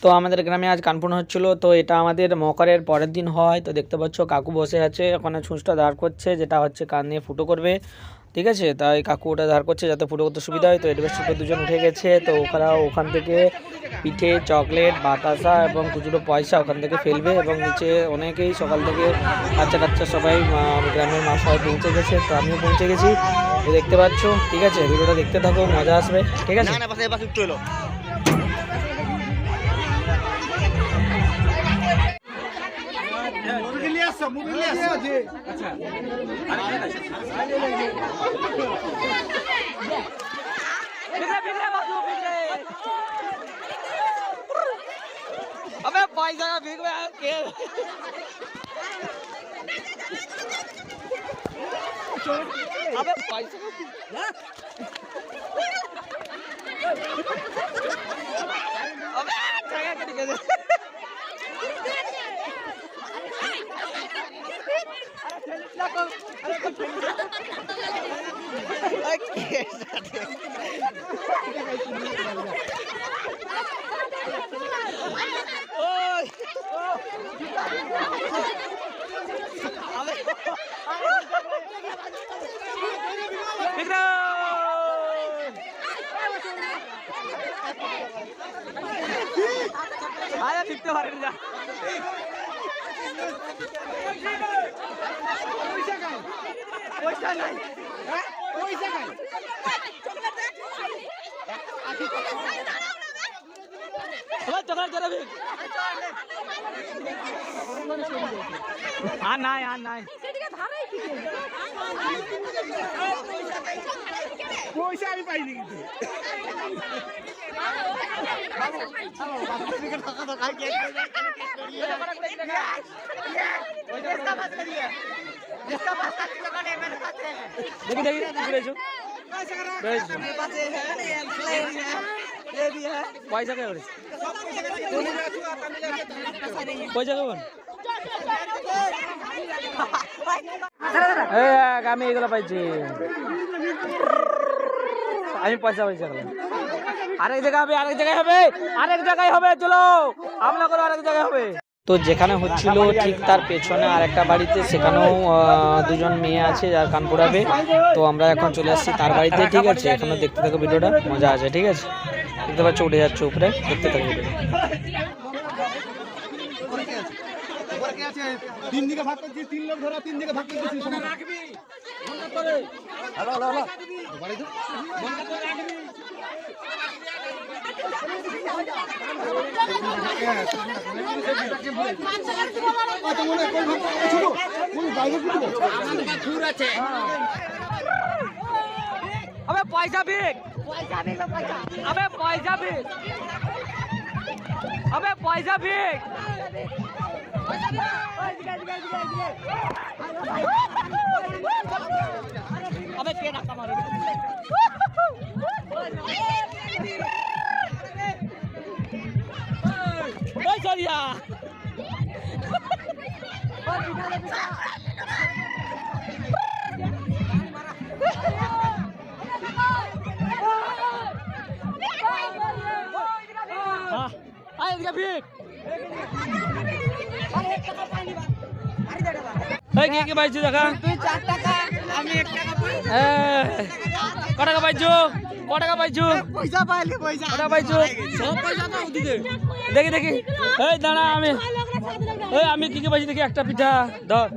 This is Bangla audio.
তো আমাদের গ্রামে আজ কানপুন হচ্ছিল, তো এটা আমাদের মকরের পরের দিন হয়। তো দেখতে পাচ্ছ কাকু বসে আছে, ওখানে ছুঁচটা দাঁড় করছে, যেটা হচ্ছে কান নিয়ে ফুটো করবে, ঠিক আছে। তাই কাকু ওটা ধার করছে যাতে ফুটো করতে সুবিধা হয়। তো এডভেস্টার উপরে দুজন উঠে গেছে, তো ওখান থেকে পিঠে, চকলেট, বাতাসা এবং খুচরো পয়সা ওখান থেকে ফেলবে। এবং নিচে অনেকেই সকাল থেকে বাচ্চা কাচ্চা সবাই গ্রামের মা সবাই পৌঁছে গেছে, তো আমিও পৌঁছে গেছি, তো দেখতে পাচ্ছ, ঠিক আছে। ভিডিওটা দেখতে থাকো, মজা আসবে, ঠিক আছে। अबे पैसा का भीख में के अबे पैसा अबे जगह के निकल আরে ঠিকতে পারেন যা পয়সা নাই হ্যাঁ পয়সা নাই ওই চকলেট জরা ভি আর নাই সেদিকে ধারাই কি পয়সা আমি পাইনি কিন্তু पैसा क्या पैसा कौन আমি এগুলো পাইছি আমি পয়সা আরেক জায়গায় হবে চলো হামলা করো আরেক জায়গায় হবে। তো যেখানে হচ্ছিল ঠিক তার পেছনে আরেকটা বাড়িতে, সেখানেও দুজন মেয়ে আছে যার কান পোড়াবে। তো আমরা এখন চলে আসছি তার বাড়িতে, ঠিক আছে। এখনো দেখতে থাকো, ভিডিওটা মজা আছে, ঠিক আছে। দেখতে পাচ্ছ উঠে যাচ্ছে উপরে, দেখতে থাকো ভিডিওটা। তিন দিকে ভাগ করছি, তিন লোক ধরা, তিন দিকে ভাগ করছি। अबे पैसा भीख अबे पैसा भीख अबे पैसा भीख अबे के धक्का मारो ओए सरिया আয় এদিকে ভীখ এই কে পাইছো দেখা তুই 4 টাকা আমি 1 টাকা পাইছি। কত টাকা পাইছো পয়সা পাইলি পয়সা কত পাইছো সব পয়সা দাও দিতে দেখি এই দাঁড়া আমি কি পাইছি দেখি একটা পিঠা ধর